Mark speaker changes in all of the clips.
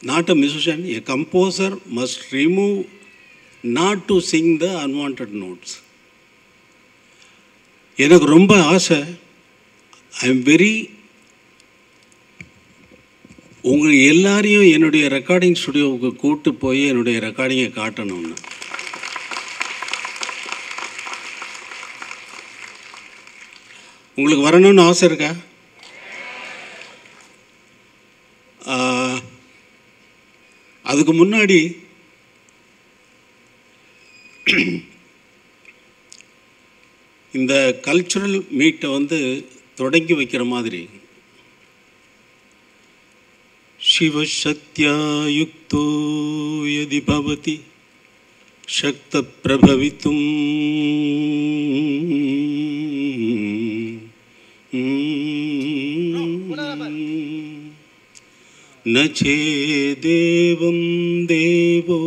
Speaker 1: not a musician, a composer must remove not to sing the unwanted notes. எனக்கு ரொம்ப ஆசை, I am very, உங்கள் எல்லாரையும் என்னுடைய ரெக்கார்டிங் ஸ்டுடியோவுக்கு கூப்பிட்டு போய் என்னுடைய ரெக்கார்டிங்கை காட்டணும்னு. உங்களுக்கு வரணும்னு ஆசை இருக்கா? அதுக்கு முன்னாடி இந்த கல்ச்சுரல் மீட்டை வந்து தொடங்கி வைக்கிற மாதிரி சிவசத்யாயுக்தோ யதி பவதி சக்த பிரபவித்தும் न चेदेवं देवो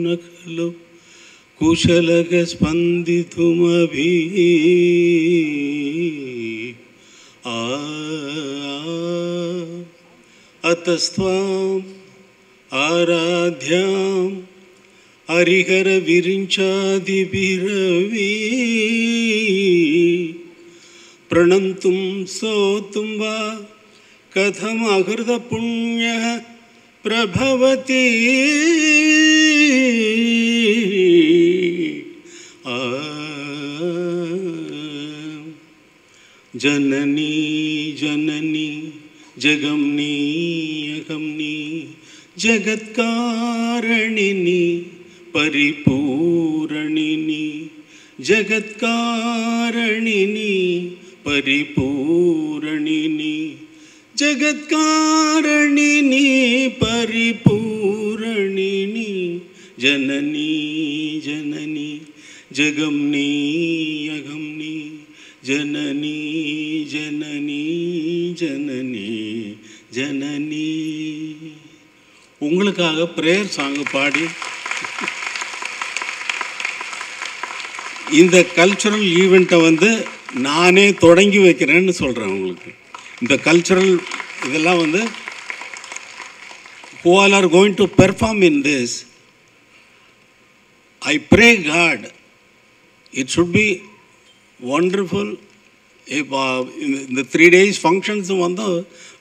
Speaker 1: न खलु कुशलः स्पन्दितुमभि अतस्त्वाम् आराध्यां हरिहरविरिञ्चादिभिरवि प्रणन्तुं स्तोतुं वा कथम अकृत पुण्य प्रभवति जननी जननी जगमनी अगमनी जगत्कारणिनी परिपूरणिनी जगत्कारणिनी परिपूरणिनी जगत्कारणिनी परिपूरणिनी जननी जननी जगमनी अगमनी जननी जननी जननी जननी. உங்களுக்காக ப்ரேயர் சாங் பாடி இந்த கல்ச்சுரல் ஈவெண்ட்டை வந்து நானே தொடங்கி வைக்கிறேன்னு சொல்கிறேன். உங்களுக்கு இந்த கல்ச்சுரல் இதெல்லாம் வந்து who all are going to perform in this, I pray God it should be wonderful. இந்த 3 days ஃபங்க்ஷன்ஸும் வந்து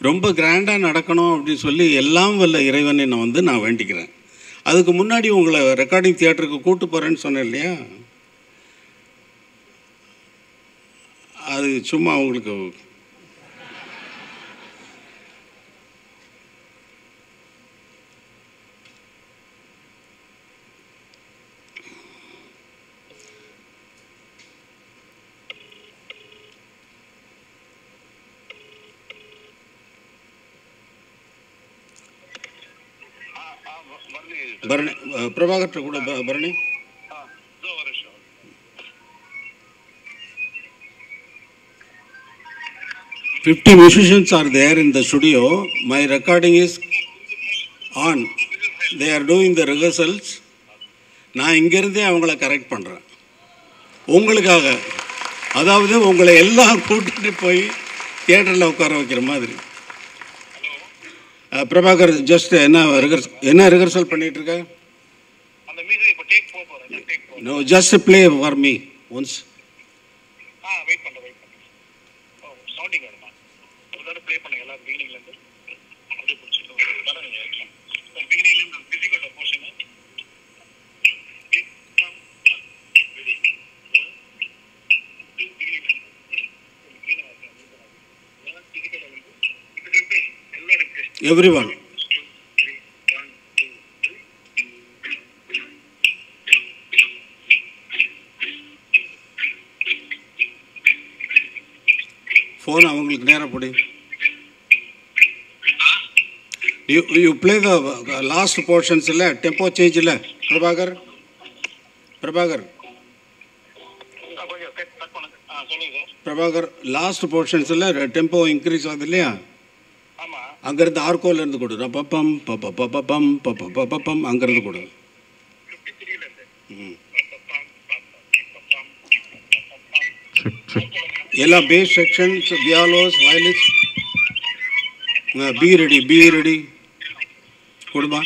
Speaker 1: ரொம்ப கிராண்டாக நடக்கணும் அப்படின்னு சொல்லி எல்லாம் வல்ல இறைவனை நான் வேண்டிக்கிறேன். அதுக்கு முன்னாடி உங்களை ரெக்கார்டிங் தியேட்டருக்கு கூப்பிட்டு போகிறேன்னு சொன்னேன் இல்லையா, அது சும்மா உங்களுக்கு भरणे प्रभाकर கூட भरणे 50 musicians are there in the studio. My recording is on. They are doing the rehearsals. நான் இங்கிருந்தே அவங்கள கரெக்ட் பண்ணுறேன் உங்களுக்காக. அதாவது உங்களை எல்லாம் கூட்டிகிட்டு போய் தியேட்டரில் உட்கார வைக்கிற மாதிரி. பிரபாகர் ஜஸ்ட் என்ன ரிஹர்சல் பண்ணிட்டு இருக்க? No, just play for me once.
Speaker 2: Wait பண்ணுறேன். ஓ சவுண்டிங் வருமா? ஒரு தடவை ப்ளே பண்ணுங்க எல்லாம் பிகினிங்லேருந்து அப்படியே பிடிச்சிட்டு தடவை நீங்கள் இருக்கலாம். பிகினிங்லேருந்து ஃபிசிக்கல் போர்ஷனு
Speaker 1: everyone. phone avங்களுக்கு நேரா போடு. you play the last portions இல்ல, tempo change இல்ல பிரபாகர். பிரபாகர் லாஸ்ட் போர்ஷன்ஸ் இல்ல டெம்போ இன்க்ரீஸ் ஆகுது இல்லையா, அங்கேருந்து ஆர்கோலேருந்து கொடு. பப்பம் பப்பம் பப்பம் அங்கேருந்து கொடு. எல்லாம் bass sections, violas, violins. Be ready. கொடுமா.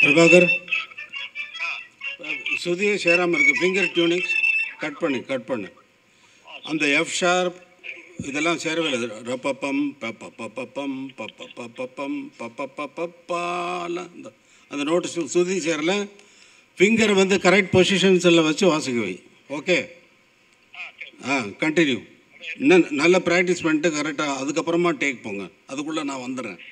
Speaker 1: பிரபாகர், சுதியை சேராமல் இருக்குது. ஃபிங்கர் டியூனிங்ஸ் கட் பண்ணு. அந்த எஃப் ஷார்ப் இதெல்லாம் சேரவே இல்லை. ரப்பப்பம் பப்பப்பப்பம் பப்பப்பப்பம் பப்பப்பப்பாலாம் அந்த நோட்டு சுதி சேரல. ஃபிங்கர் வந்து கரெக்ட் பொசிஷன்ஸில் வச்சு வாசிக்க வை. Okay, continue. இன்னும் நல்ல ப்ராக்டிஸ் பண்ணிட்டு கரெக்டாக அதுக்கப்புறமா டேக் போங்க. அதுக்குள்ளே நான் வந்துடுறேன்.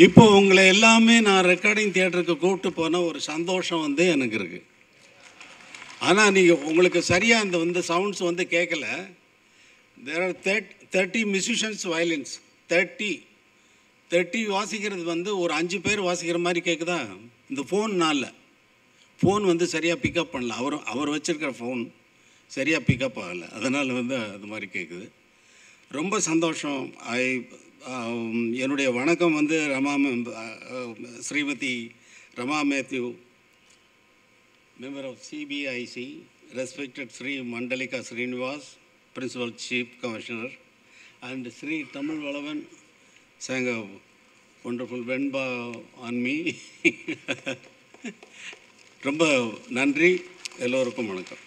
Speaker 1: இப்போ உங்களை எல்லாமே நான் ரெக்கார்டிங் தியேட்டருக்கு கூப்பிட்டு போன ஒரு சந்தோஷம் வந்து எனக்கு இருக்குது. ஆனால் நீங்கள் உங்களுக்கு சரியாக அந்த வந்து சவுண்ட்ஸ் வந்து கேட்கல. There are 30 musicians violins. 30 வாசிக்கிறது வந்து ஒரு 5 பேர் வாசிக்கிற மாதிரி கேட்குதா? இந்த ஃபோன் வந்து சரியாக பிக்கப் பண்ணல. அவர் வச்சுருக்கிற ஃபோன் சரியாக பிக்கப் ஆகலை. அதனால் வந்து அது மாதிரி கேட்குது. ரொம்ப சந்தோஷம். என்னுடைய வணக்கம் வந்து Shrimati Rama Mathew, member of CBIC, respected Shri Mandalika Srinivas, principal chief commissioner, and Shri Tamil Valavan sang a wonderful venba on me. ரொம்ப நன்றி. எல்லோருக்கும் வணக்கம்.